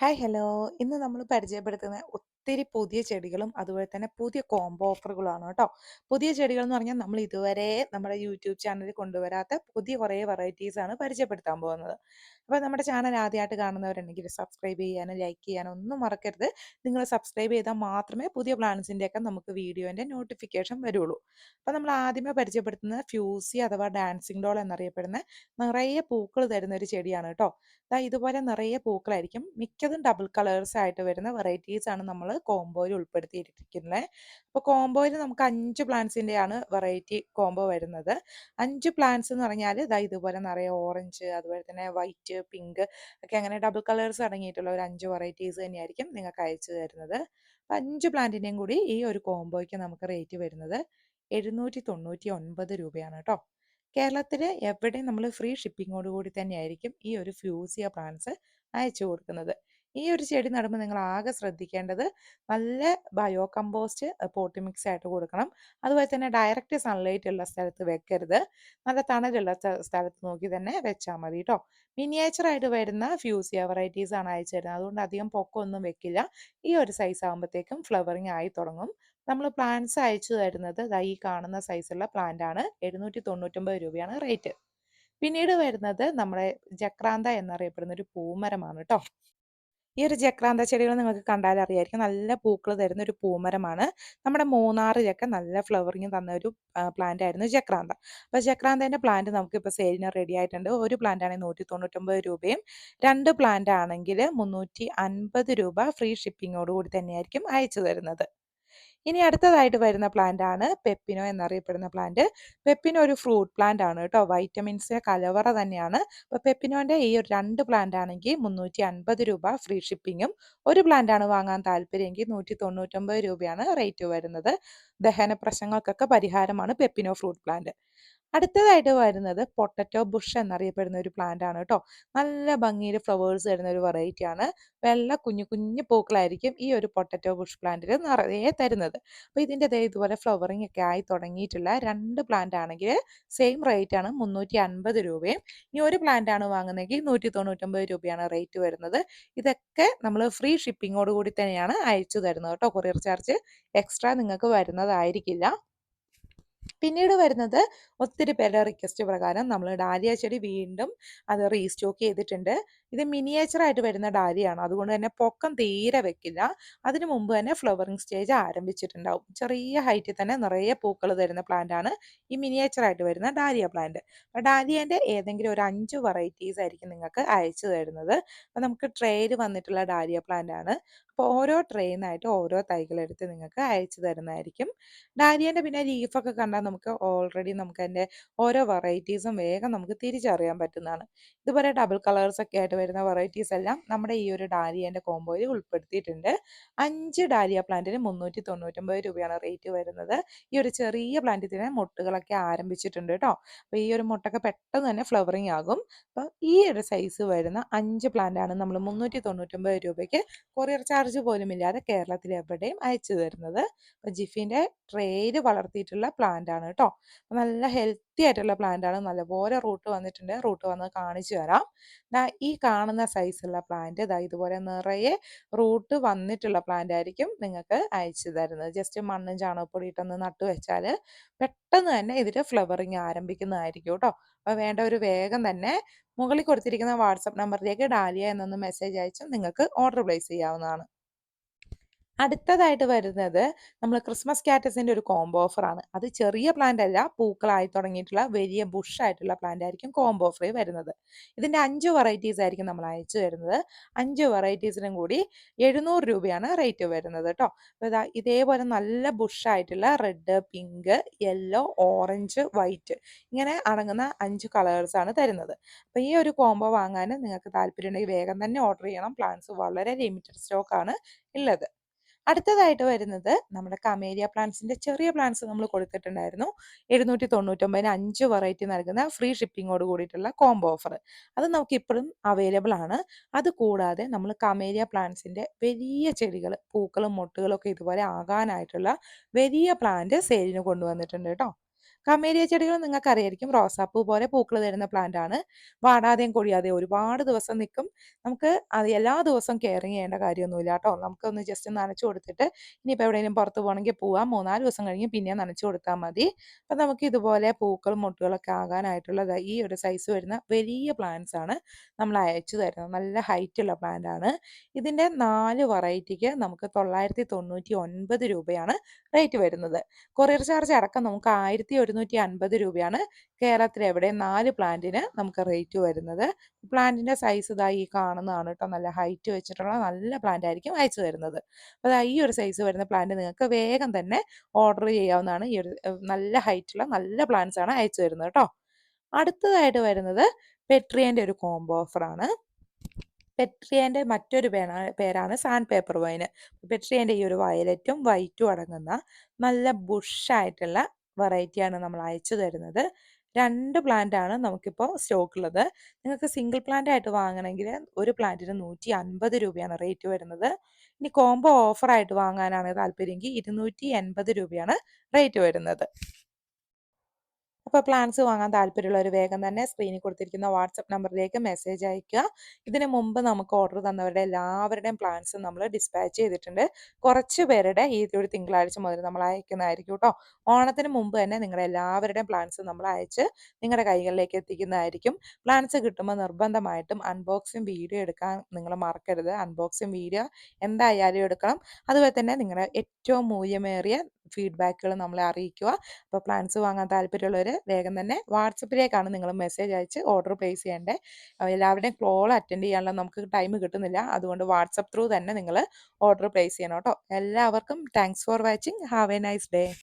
Hi hello. ഇന്ന് നമ്മൾ പരിചയപ്പെടുത്തുന്ന ഒത്തിരി പുതിയ ചെടികളും അതുപോലെ തന്നെ പുതിയ കോംബോ ഓഫറുകളാണ് കേട്ടോ. പുതിയ ചെടികൾ എന്ന് പറഞ്ഞാൽ നമ്മൾ ഇതുവരെ നമ്മുടെ യൂട്യൂബ് ചാനലിൽ കൊണ്ടുവരാത്ത പുതിയ കുറേ വെറൈറ്റീസ് ആണ് പരിചയപ്പെടുത്താൻ പോകുന്നത്. അപ്പോൾ നമ്മുടെ ചാനൽ ആദ്യമായിട്ട് കാണുന്നവരുണ്ടെങ്കിൽ സബ്സ്ക്രൈബ് ചെയ്യാനും ലൈക്ക് ചെയ്യാനും ഒന്നും മറക്കരുത്. നിങ്ങൾ സബ്സ്ക്രൈബ് ചെയ്താൽ മാത്രമേ പുതിയ പ്ലാൻസിൻ്റെയൊക്കെ നമുക്ക് വീഡിയോൻ്റെ നോട്ടിഫിക്കേഷൻ വരുള്ളൂ. അപ്പോൾ നമ്മൾ ആദ്യമേ പരിചയപ്പെടുത്തുന്നത് ഫ്യൂസി അഥവാ ഡാൻസിങ് ഡോൾ എന്നറിയപ്പെടുന്ന നിറയെ പൂക്കൾ തരുന്ന ഒരു ചെടിയാണ് കേട്ടോ. ദാ ഇതുപോലെ നിറയെ പൂക്കളായിരിക്കും. മിക്കതും ഡബിൾ കളേഴ്സ് ആയിട്ട് വരുന്ന വെറൈറ്റീസ് ആണ് നമ്മൾ കോംബോയിൽ ഉൾപ്പെടുത്തിയിരിക്കുന്നത്. അപ്പോൾ കോംബോയിൽ നമുക്ക് 5 പ്ലാന്റ്സിൻ്റെയാണ് വെറൈറ്റി കോംബോ വരുന്നത്. 5 പ്ലാന്റ്സ് എന്ന് പറഞ്ഞാൽ ദാ ഇതുപോലെ നിറയെ ഓറഞ്ച് അതുപോലെ തന്നെ വൈറ്റ്, പിങ്ക് ഒക്കെ അങ്ങനെ ഡബിൾ കളേഴ്സ് അടങ്ങിയിട്ടുള്ള ഒരു 5 വെറൈറ്റീസ് തന്നെയായിരിക്കും നിങ്ങൾക്ക് അയച്ചു തരുന്നത്. 5 പ്ലാന്റിൻ്റെയും കൂടി ഈ ഒരു കോംബോയ്ക്ക് നമുക്ക് റേറ്റ് വരുന്നത് 799 രൂപയാണ് കേട്ടോ. കേരളത്തിൽ എവിടെയും നമ്മൾ ഫ്രീ ഷിപ്പിങ്ങോട് കൂടി തന്നെയായിരിക്കും ഈ ഒരു ഫ്യൂസിയ പ്ലാന്റ്സ് അയച്ചു കൊടുക്കുന്നത്. ഈ ഒരു ചെടി നടുമ്പോൾ നിങ്ങൾ ആകെ ശ്രദ്ധിക്കേണ്ടത് നല്ല ബയോ കമ്പോസ്റ്റ് പോട്ടി മിക്സ് ആയിട്ട് കൊടുക്കണം. അതുപോലെ തന്നെ ഡയറക്റ്റ് സൺലൈറ്റ് ഉള്ള സ്ഥലത്ത് വെക്കരുത്. നല്ല തണലുള്ള സ്ഥലത്ത് നോക്കി തന്നെ വെച്ചാൽ മതി കേട്ടോ. മിനിയേച്ചർ ആയിട്ട് വരുന്ന ഫ്യൂസിയ വെറൈറ്റീസ് ആണ് അയച്ചു തരുന്നത്. അതുകൊണ്ട് അധികം പൊക്കമൊന്നും വെക്കില്ല. ഈ ഒരു സൈസ് ആകുമ്പോഴത്തേക്കും ഫ്ലവറിങ് ആയി തുടങ്ങും. നമ്മൾ പ്ലാന്റ്സ് അയച്ചു തരുന്നത് ദാ ഈ കാണുന്ന സൈസുള്ള പ്ലാന്റ് ആണ്. 799 രൂപയാണ് റേറ്റ്. പിന്നീട് വരുന്നത് നമ്മുടെ ജക്രാന്ത എന്നറിയപ്പെടുന്ന ഒരു പൂമരമാണ് കേട്ടോ. ഈ ഒരു ജക്രാന്ത ചെടികൾ നിങ്ങൾക്ക് കണ്ടാൽ അറിയായിരിക്കും. നല്ല പൂക്കൾ തരുന്ന ഒരു പൂമരമാണ്. നമ്മുടെ മൂന്നാറിലൊക്കെ നല്ല ഫ്ലവറിങ് തന്ന ഒരു പ്ലാന്റ് ആയിരുന്നു ജക്രാന്ത. അപ്പോൾ ജക്രാന്തേൻ്റെ പ്ലാന്റ് നമുക്കിപ്പോൾ സെയിലിന് റെഡി ആയിട്ടുണ്ട്. ഒരു പ്ലാന്റ് ആണെങ്കിൽ 199 രൂപയും 2 പ്ലാന്റ് ആണെങ്കിൽ 350 രൂപ ഫ്രീ ഷിപ്പിങ്ങോട് കൂടി തന്നെയായിരിക്കും അയച്ചു തരുന്നത്. ഇനി അടുത്തതായിട്ട് വരുന്ന പ്ലാന്റ് ആണ് പെപ്പിനോ എന്നറിയപ്പെടുന്ന പ്ലാന്റ്. പെപ്പിനോ ഒരു ഫ്രൂട്ട് പ്ലാന്റ് ആണ് കേട്ടോ. വൈറ്റമിൻസ് കലവറ തന്നെയാണ്. അപ്പോൾ പെപ്പിനോന്റെ ഈ ഒരു 2 പ്ലാന്റ് ആണെങ്കിൽ 350 രൂപ ഫ്രീ ഷിപ്പിങ്ങും, ഒരു പ്ലാന്റ് ആണ് വാങ്ങാൻ താല്പര്യമെങ്കിൽ 199 രൂപയാണ് റേറ്റ് വരുന്നത്. ദഹന പ്രശ്നങ്ങൾക്കൊക്കെ പരിഹാരമാണ് പെപ്പിനോ ഫ്രൂട്ട് പ്ലാന്റ്. അടുത്തതായിട്ട് വരുന്നത് പൊട്ടറ്റോ ബുഷ് എന്നറിയപ്പെടുന്ന ഒരു പ്ലാന്റ് ആണ് കേട്ടോ. നല്ല ഭംഗിയിൽ ഫ്ലവേഴ്സ് തരുന്ന ഒരു വെറൈറ്റി ആണ്. വെള്ള കുഞ്ഞു കുഞ്ഞു പൂക്കളായിരിക്കും ഈ ഒരു പൊട്ടറ്റോ ബുഷ് പ്ലാന്റിൽ നിറയെ തരുന്നത്. അപ്പോൾ ഇതിൻ്റെ ദേ ഇതുപോലെ ഫ്ലവറിങ് ഒക്കെ ആയി തുടങ്ങിയിട്ടുള്ള 2 പ്ലാന്റ് ആണെങ്കിൽ സെയിം റേറ്റ് ആണ് 350 രൂപയും. ഇനി ഒരു പ്ലാന്റ് ആണ് വാങ്ങുന്നതെങ്കിൽ 199 രൂപയാണ് റേറ്റ് വരുന്നത്. ഇതൊക്കെ നമ്മൾ ഫ്രീ ഷിപ്പിങ്ങോട് കൂടി തന്നെയാണ് അയച്ചു തരുന്നത് കേട്ടോ. കൊറിയർ ചാർജ് എക്സ്ട്രാ നിങ്ങൾക്ക് വരുന്നതായിരിക്കില്ല. പിന്നീട് വരുന്നത് ഒത്തിരി പേരുടെ റിക്വസ്റ്റ് പ്രകാരം നമ്മൾ ഡാലിയ ചെടി വീണ്ടും അത് റീസ്റ്റോക്ക് ചെയ്തിട്ടുണ്ട്. ഇത് മിനിയേച്ചർ ആയിട്ട് വരുന്ന ഡാലിയാണ്. അതുകൊണ്ട് തന്നെ പൊക്കം തീരെ വെക്കില്ല. അതിനു മുമ്പ് തന്നെ ഫ്ലവറിങ് സ്റ്റേജ് ആരംഭിച്ചിട്ടുണ്ടാവും. ചെറിയ ഹൈറ്റിൽ തന്നെ നിറയെ പൂക്കൾ തരുന്ന പ്ലാന്റ് ആണ് ഈ മിനിയേച്ചർ ആയിട്ട് വരുന്ന ഡാലിയ പ്ലാന്റ്. അപ്പോൾ ഡാലിയൻ്റെ ഏതെങ്കിലും ഒരു 5 വെറൈറ്റീസ് ആയിരിക്കും നിങ്ങൾക്ക് അയച്ചു തരുന്നത്. അപ്പോൾ നമുക്ക് ട്രേയിൽ വന്നിട്ടുള്ള ഡാലിയ പ്ലാന്റ് ആണ്. അപ്പോൾ ഓരോ ട്രേയിൽ നിന്നായിട്ട് ഓരോ തൈകളെടുത്ത് നിങ്ങൾക്ക് അയച്ചു തരുന്നതായിരിക്കും. ഡാലിയൻ്റെ പിന്നെ ലീഫൊക്കെ കണ്ടാൽ നമുക്ക് ഓൾറെഡി നമുക്ക് അതിൻ്റെ ഓരോ വെറൈറ്റീസും വേഗം നമുക്ക് തിരിച്ചറിയാൻ പറ്റുന്നതാണ്. ഇതുപോലെ ഡബിൾ കളേഴ്സ് ഒക്കെ ആയിട്ട് വരുന്ന വെറൈറ്റീസ് എല്ലാം നമ്മുടെ ഈ ഒരു ഡാലിയൻ്റെ കോംബോയിൽ ഉൾപ്പെടുത്തിയിട്ടുണ്ട്. 5 ഡാലിയ പ്ലാന്റിന് 399 രൂപയാണ് റേറ്റ് വരുന്നത്. ഈ ഒരു ചെറിയ പ്ലാന്റിൽ തന്നെ മൊട്ടുകളൊക്കെ ആരംഭിച്ചിട്ടുണ്ട് കേട്ടോ. അപ്പോൾ ഈ ഒരു മൊട്ടൊക്കെ പെട്ടെന്ന് തന്നെ ഫ്ലവറിങ് ആകും. അപ്പോൾ ഈ ഒരു സൈസ് വരുന്ന 5 പ്ലാന്റ് ആണ് നമ്മൾ 399 രൂപയ്ക്ക് കൊറിയർ ചാർജ് പോലും ഇല്ലാതെ കേരളത്തിൽ എവിടെയും അയച്ചു തരുന്നത്. അപ്പോൾ ജിഫിൻ്റെ ട്രേയിൽ വളർത്തിയിട്ടുള്ള പ്ലാന്റ് ആണ് കേട്ടോ. നല്ല ഹെൽത്തി ആയിട്ടുള്ള പ്ലാന്റ് ആണ്. നല്ലപോലെ റൂട്ട് വന്നിട്ടുണ്ട്. റൂട്ട് വന്ന് കാണിച്ചു തരാം. ദാ ഈ കാണുന്ന സൈസുള്ള പ്ലാന്റ് ദാ ഇതുപോലെ നിറയെ റൂട്ട് വന്നിട്ടുള്ള പ്ലാന്റ് ആയിരിക്കും നിങ്ങൾക്ക് അയച്ചു തരുന്നത്. ജസ്റ്റ് മണ്ണും ചാണകപ്പൊടി ഇട്ടൊന്ന് നട്ടു വെച്ചാൽ പെട്ടെന്ന് തന്നെ ഇതിൽ ഫ്ലവറിങ് ആരംഭിക്കുന്നതായിരിക്കും കേട്ടോ. അപ്പോൾ വേണ്ടവർ വേഗം തന്നെ മുകളിൽ കൊടുത്തിരിക്കുന്ന വാട്സപ്പ് നമ്പറിലേക്ക് ഡാലിയ എന്നൊന്ന് മെസ്സേജ് അയച്ചും നിങ്ങൾക്ക് ഓർഡർ പ്ലേസ് ചെയ്യാവുന്നതാണ്. അടുത്തതായിട്ട് വരുന്നത് നമ്മൾ ക്രിസ്മസ് കാറ്റസിൻ്റെ ഒരു കോംബോ ഓഫറാണ്. അത് ചെറിയ പ്ലാന്റ് അല്ല, പൂക്കളായി തുടങ്ങിയിട്ടുള്ള വലിയ ബുഷ് ആയിട്ടുള്ള പ്ലാന്റ് ആയിരിക്കും കോംബോ ഓഫറിൽ വരുന്നത്. ഇതിൻ്റെ 5 വെറൈറ്റീസ് ആയിരിക്കും നമ്മൾ അയച്ചു തരുന്നത്. 5 വെറൈറ്റീസിനും കൂടി 700 രൂപയാണ് റേറ്റ് വരുന്നത് കേട്ടോ. അപ്പോൾ ഇതാ ഇതേപോലെ നല്ല ബുഷ് ആയിട്ടുള്ള red, pink, yellow, orange, white ഇങ്ങനെ അടങ്ങുന്ന 5 കളേഴ്സാണ് തരുന്നത്. അപ്പോൾ ഈ ഒരു കോംബോ വാങ്ങാൻ നിങ്ങൾക്ക് താല്പര്യമുണ്ടെങ്കിൽ വേഗം തന്നെ ഓർഡർ ചെയ്യണം. പ്ലാന്റ്സ് വളരെ ലിമിറ്റഡ് സ്റ്റോക്കാണ് ഉള്ളത്. അടുത്തതായിട്ട് വരുന്നത് നമ്മുടെ കമേലിയ പ്ലാന്റ്സിന്റെ ചെറിയ പ്ലാന്റ്സ് നമ്മൾ കൊടുത്തിട്ടുണ്ടായിരുന്നു. 799 5 വെറൈറ്റി നൽകുന്ന ഫ്രീ ഷിപ്പിങ്ങോട് കൂടിയിട്ടുള്ള കോംബോ ഓഫർ. അത് നമുക്ക് ഇപ്പോഴും അവൈലബിൾ ആണ്. അതുകൂടാതെ നമ്മൾ കമേലിയ പ്ലാന്റ്സിന്റെ വലിയ ചെടികൾ പൂക്കളും മൊട്ടുകളും ഒക്കെ ഇതുപോലെ ആകാനായിട്ടുള്ള വലിയ പ്ലാന്റ് സെയിലിന് കൊണ്ടുവന്നിട്ടുണ്ട് കേട്ടോ. കമേലിയ ചെടികൾ നിങ്ങൾക്കറിയായിരിക്കും. റോസാപ്പൂ പോലെ പൂക്കൾ തരുന്ന പ്ലാന്റ് ആണ്. വാടാതെയും കൊഴിയാതെയും ഒരുപാട് ദിവസം നിൽക്കും. നമുക്ക് അത് എല്ലാ ദിവസവും കെയറിങ് ചെയ്യേണ്ട കാര്യമൊന്നുമില്ല കേട്ടോ. നമുക്കൊന്ന് ജസ്റ്റ് നനച്ചു കൊടുത്തിട്ട് ഇനിയിപ്പോൾ എവിടെയെങ്കിലും പുറത്ത് പോകണമെങ്കിൽ പോവാം. 3-4 ദിവസം കഴിഞ്ഞ് പിന്നെയും നനച്ചു കൊടുത്താൽ മതി. അപ്പം നമുക്ക് ഇതുപോലെ പൂക്കളും മൊട്ടുകളൊക്കെ ആകാനായിട്ടുള്ള ഈ ഒരു സൈസ് വരുന്ന വലിയ പ്ലാന്റ്സ് ആണ് നമ്മൾ അയച്ചു തരുന്നത്. നല്ല ഹൈറ്റുള്ള പ്ലാന്റ് ആണ്. ഇതിൻ്റെ 4 വെറൈറ്റിക്ക് നമുക്ക് 999 രൂപയാണ് റേറ്റ് വരുന്നത്. കൊറിയർ ചാർജ് അടക്കം നമുക്ക് 1150 രൂപയാണ് കേരളത്തിൽ എവിടെ 4 പ്ലാന്റിന് നമുക്ക് റേറ്റ് വരുന്നത്. പ്ലാന്റിന്റെ സൈസ് ഇതാ ഈ കാണുന്നതാണ് കേട്ടോ. നല്ല ഹൈറ്റ് വെച്ചിട്ടുള്ള നല്ല പ്ലാന്റ് ആയിരിക്കും അയച്ചു തരുന്നത്. അപ്പോൾ ഈ ഒരു സൈസ് വരുന്ന പ്ലാന്റ് നിങ്ങൾക്ക് വേഗം തന്നെ ഓർഡർ ചെയ്യാവുന്നതാണ്. ഈ ഒരു നല്ല ഹൈറ്റുള്ള നല്ല പ്ലാന്റ്സ് ആണ് അയച്ചു തരുന്നത് കേട്ടോ. അടുത്തതായിട്ട് വരുന്നത് പെട്രിയന്റെ ഒരു കോംബോ ഓഫറാണ്. പെട്രിയന്റെ മറ്റൊരു പേരാണ് സാൻഡ് പേപ്പർ വൈൻ. പെട്രിയന്റെ ഈ ഒരു വയലറ്റും വൈറ്റും അടങ്ങുന്ന നല്ല ബുഷായിട്ടുള്ള വെറൈറ്റിയാണ് നമ്മൾ അയച്ചു തരുന്നത്. 2 പ്ലാന്റ് ആണ് നമുക്കിപ്പോൾ സ്റ്റോക്ക് ഉള്ളത്. നിങ്ങൾക്ക് സിംഗിൾ പ്ലാന്റ് ആയിട്ട് വാങ്ങണമെങ്കിൽ ഒരു പ്ലാന്റിന് 150 രൂപയാണ് റേറ്റ് വരുന്നത്. ഇനി കോംബോ ഓഫറായിട്ട് വാങ്ങാനാണ് താല്പര്യമെങ്കിൽ 280 രൂപയാണ് റേറ്റ് വരുന്നത്. അപ്പോൾ പ്ലാൻസ് വാങ്ങാൻ താല്പര്യമുള്ളവർ വേഗം തന്നെ സ്ക്രീനിൽ കൊടുത്തിരിക്കുന്ന വാട്സപ്പ് നമ്പറിലേക്ക് മെസ്സേജ് അയക്കുക. ഇതിന് മുമ്പ് നമുക്ക് ഓർഡർ തന്നവരുടെ എല്ലാവരുടെയും പ്ലാൻസ് നമ്മൾ ഡിസ്പാച്ച് ചെയ്തിട്ടുണ്ട്. കുറച്ച് പേരുടെ ഈ ഒരു തിങ്കളാഴ്ച മുതൽ നമ്മൾ അയക്കുന്നതായിരിക്കും കേട്ടോ. ഓണത്തിന് മുമ്പ് തന്നെ നിങ്ങളുടെ എല്ലാവരുടെയും പ്ലാൻസ് നമ്മൾ അയച്ച് നിങ്ങളുടെ കൈകളിലേക്ക് എത്തിക്കുന്നതായിരിക്കും. പ്ലാൻസ് കിട്ടുമ്പോൾ നിർബന്ധമായിട്ടും അൺബോക്സിങ് വീഡിയോ എടുക്കാൻ നിങ്ങൾ മറക്കരുത്. അൺബോക്സിങ് വീഡിയോ എന്തായാലും എടുക്കണം. അതുപോലെ തന്നെ നിങ്ങളുടെ ഏറ്റവും മൂല്യമേറിയ ഫീഡ്ബാക്കുകൾ നമ്മളെ അറിയിക്കുക. അപ്പോൾ പ്ലാൻസ് വാങ്ങാൻ താല്പര്യമുള്ളവർ വേഗം തന്നെ വാട്സപ്പിലേക്കാണ് നിങ്ങൾ മെസ്സേജ് അയച്ച് ഓർഡർ പ്ലേസ് ചെയ്യേണ്ടത്. എല്ലാവരുടെയും കോൾ അറ്റൻഡ് ചെയ്യാനുള്ള നമുക്ക് ടൈം കിട്ടുന്നില്ല. അതുകൊണ്ട് വാട്സപ്പ് ത്രൂ തന്നെ നിങ്ങൾ ഓർഡർ പ്ലേസ് ചെയ്യണം കേട്ടോ. എല്ലാവർക്കും thanks for watching. Have A nice day.